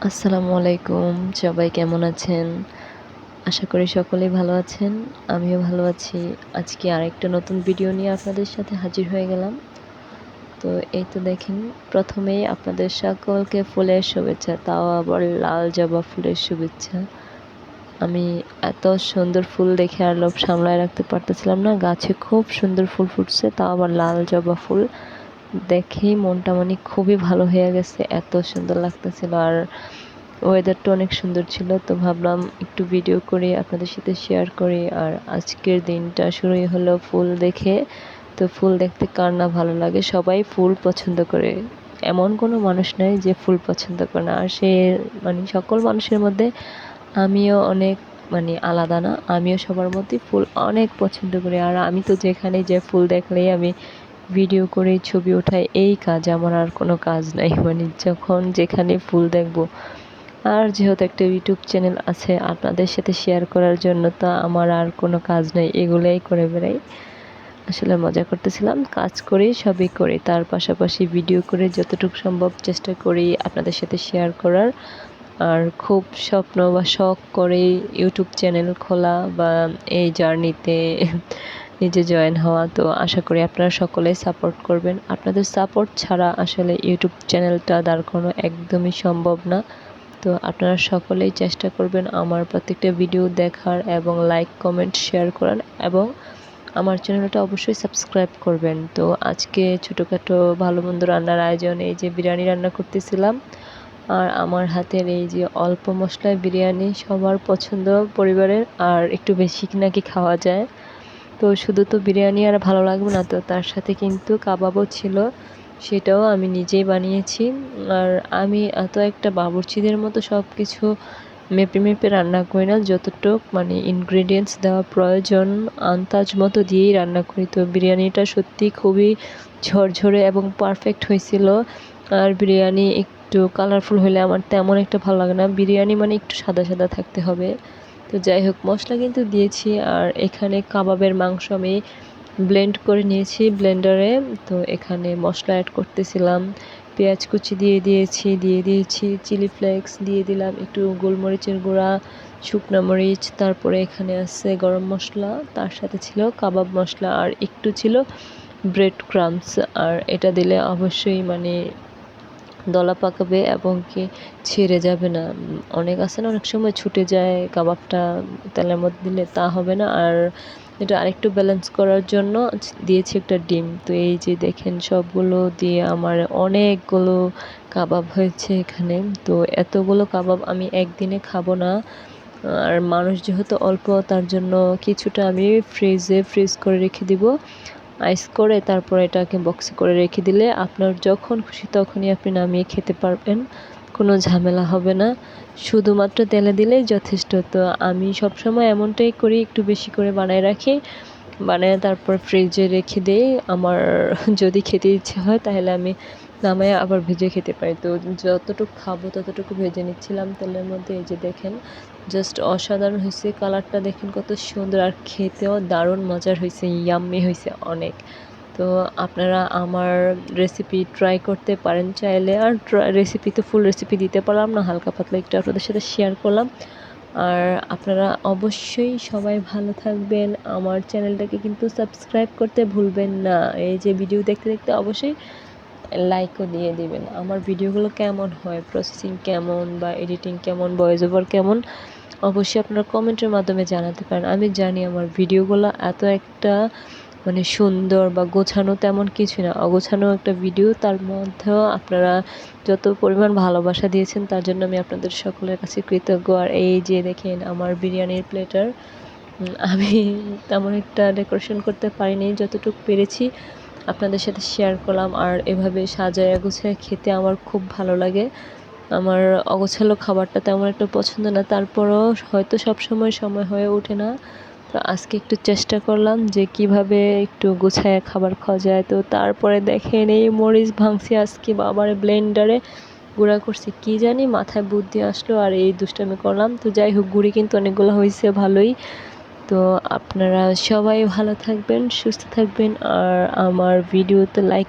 আসসালামু আলাইকুম। সবাই কেমন আছেন? আশা করি সকলেই ভালো আছেন। আমিও ভালো আছি। আজকে আরেকটা নতুন ভিডিও নিয়ে আপনাদের সাথে হাজির হয়ে গেলাম। তো এই তো দেখেন, প্রথমেই আপনাদের সকলকে ফুলের শুভেচ্ছা, তাও আবার লাল জবা ফুলের শুভেচ্ছা। আমি এত সুন্দর ফুল দেখে আর লোভ সামলায় রাখতে পারতেছিলাম না। গাছে খুব সুন্দর ফুল ফুটছে, তাও আবার লাল জবা ফুল। দেখেই মনটা মানে খুবই ভালো হয়ে গেছে। এত সুন্দর লাগতেছিল আর ওয়েদারটা অনেক সুন্দর ছিল। তো ভাবলাম একটু ভিডিও করি, আপনাদের সাথে শেয়ার করি। আর আজকের দিনটা শুরুই হলো ফুল দেখে। তো ফুল দেখতে কার না ভালো লাগে, সবাই ফুল পছন্দ করে। এমন কোনো মানুষ নাই যে ফুল পছন্দ করে না। আর সে মানে সকল মানুষের মধ্যে আমিও অনেক মানে আলাদা না, আমিও সবার মধ্যে ফুল অনেক পছন্দ করি। আর আমি তো যেখানে যে ফুল দেখলেই আমি ভিডিও করে ছবি ওঠাই, এই কাজ আমার, আর কোনো কাজ নাই। মানে যখন যেখানে ফুল দেখবো, আর যেহেতু একটা ইউটিউব চ্যানেল আছে আপনাদের সাথে শেয়ার করার জন্য, তো আমার আর কোনো কাজ নেই, এগুলোই করে বেড়াই। আসলে মজা করতেছিলাম, কাজ করি, সবই করি, তার পাশাপাশি ভিডিও করে যতটুকু সম্ভব চেষ্টা করি আপনাদের সাথে শেয়ার করার। আর খুব স্বপ্ন বা শখ করে ইউটিউব চ্যানেল খোলা বা এই জার্নিতে নিজে জয়েন হওয়া। তো আশা করি আপনারা সকলেই সাপোর্ট করবেন। আপনাদের সাপোর্ট ছাড়া আসলে ইউটিউব চ্যানেলটা দাঁড় করানো একদমই সম্ভব না। তো আপনারা সকলেই চেষ্টা করবেন আমার প্রত্যেকটা ভিডিও দেখার এবং লাইক কমেন্ট শেয়ার করার, এবং আমার চ্যানেলটা অবশ্যই সাবস্ক্রাইব করবেন। তো আজকে ছোটোখাটো ভালো মন্দ রান্নার আয়োজন, এই যে বিরিয়ানি রান্না করতেছিলাম। আর আমার হাতের এই যে অল্প মশলায় বিরিয়ানি সবার পছন্দ পরিবারের, আর একটু বেশি নাকি খাওয়া যায়। তো শুধু তো বিরিয়ানি আর ভালো লাগবে না, তো তার সাথে কিন্তু কাবাবও ছিল, সেটাও আমি নিজেই বানিয়েছি। আর আমি এত একটা বাবুর্চিদের মতো সব কিছু মেপে মেপে রান্না করি না, যতটুক মানে ইনগ্রেডিয়েন্টস দেওয়া প্রয়োজন আন্দাজ মতো দিয়েই রান্না করি। তো বিরিয়ানিটা সত্যি খুবই ঝরঝরে এবং পারফেক্ট হয়েছিল। আর বিরিয়ানি একটু কালারফুল হলে আমার তেমন একটা ভালো লাগে না, বিরিয়ানি মানে একটু সাদা সাদা থাকতে হবে। তো যাই হোক, মশলা কিন্তু দিয়েছি। আর এখানে কাবাবের মাংস আমি ব্লেন্ড করে নিয়েছি ব্লেন্ডারে। তো এখানে মশলা অ্যাড করতেছিলাম, পেঁয়াজ কুচি দিয়ে দিয়েছি চিলি ফ্লেক্স দিয়ে দিলাম, একটু গোলমরিচের গুঁড়া, শুকনো মরিচ, তারপরে এখানে আছে গরম মশলা, তার সাথে ছিল কাবাব মশলা, আর একটু ছিল ব্রেড ক্রাম্বস। আর এটা দিলে অবশ্যই মানে দলা পাকাবে এবং কি ছেড়ে যাবে না। অনেক আছে না, অনেক সময় ছুটে যায় কাবাবটা তেলের মধ্যে দিলে, তা হবে না। আর এটা আরেকটু ব্যালেন্স করার জন্য দিয়েছি একটা ডিম। তো এই যে দেখেন, সবগুলো দিয়ে আমার অনেকগুলো কাবাব হয়েছে এখানে। তো এতগুলো কাবাব আমি একদিনে খাবো না। আর মানুষ যেহেতু অল্প, তার জন্য কিছুটা আমি ফ্রিজ করে রেখে দিব, আইস করে। তারপর এটাকে বক্সে করে রেখে দিলে আপনার যখন খুশি তখনই আপনি নামিয়ে খেতে পারবেন, কোনো ঝামেলা হবে না। শুধুমাত্র তেলে দিলেই যথেষ্ট। তো আমি সবসময় এমনটাই করি, একটু বেশি করে বানায় রাখি, বানায় তারপর ফ্রিজে রেখে দেই। আমার যদি খেতে ইচ্ছে হয় তাহলে আমি নামায় আবার ভেজে খেতে পারি। তো যতটুকু খাবো ততটুকু ভেজে নিচ্ছিলাম তেলের মধ্যে। এই যে দেখেন, জাস্ট অসাধারণ হয়েছে, কালারটা দেখেন কত সুন্দর, আর খেতেও দারুণ মজার হয়েছে, ইয়াম্মি হয়েছে অনেক। তো আপনারা আমার রেসিপি ট্রাই করতে পারেন চাইলে। আর রেসিপি তো ফুল রেসিপি দিতে পারলাম না, হালকা পাতলা একটু আপনাদের সাথে শেয়ার করলাম। আর আপনারা অবশ্যই সবাই ভালো থাকবেন, আমার চ্যানেলটাকে কিন্তু সাবস্ক্রাইব করতে ভুলবেন না। এই যে ভিডিও দেখতে দেখতে অবশ্যই লাইকও দিয়ে দিবেন। আমার ভিডিওগুলো কেমন হয়, প্রসেসিং কেমন বা এডিটিং কেমন, ভয়েস ওভার কেমন, অবশ্যই আপনারা কমেন্টের মাধ্যমে জানাতে পারেন। আমি জানি আমার ভিডিওগুলো এত একটা মানে সুন্দর বা গোছানো তেমন কিছু না, অগোছানো একটা ভিডিও, তার মধ্যেও আপনারা যত পরিমাণ ভালোবাসা দিয়েছেন তার জন্য আমি আপনাদের সকলের কাছে কৃতজ্ঞ। আর এই যে দেখেন আমার বিরিয়ানির প্লেটার, আমি তেমন একটা ডেকোরেশন করতে পারিনি, যতটুকু পেরেছি আপনাদের সাথে শেয়ার করলাম। আর এভাবে সাজায় গুছায় খেতে আমার খুব ভালো লাগে। আমার অগোছালো খাবারটা তেমন একটা পছন্দ না, তারপরও হয়তো সব সময় হয়ে ওঠে না। তো আজকে একটু চেষ্টা করলাম যে কিভাবে একটু গুছায় খাবার খাওয়া যায়। তো তারপরে দেখেন এই মরিচ ভাঙছি আজকে বাবারে ব্লেন্ডারে গুঁড়া করছি, কি জানি মাথায় বুদ্ধি আসলো আর এই দুষ্টামি করলাম। তো যাই হোক, গুঁড়ি কিন্তু অনেকগুলো হয়েছে, ভালোই। তো আপনারা সবাই ভালো থাকবেন, সুস্থ থাকবেন, আর আমার ভিডিওতে লাইক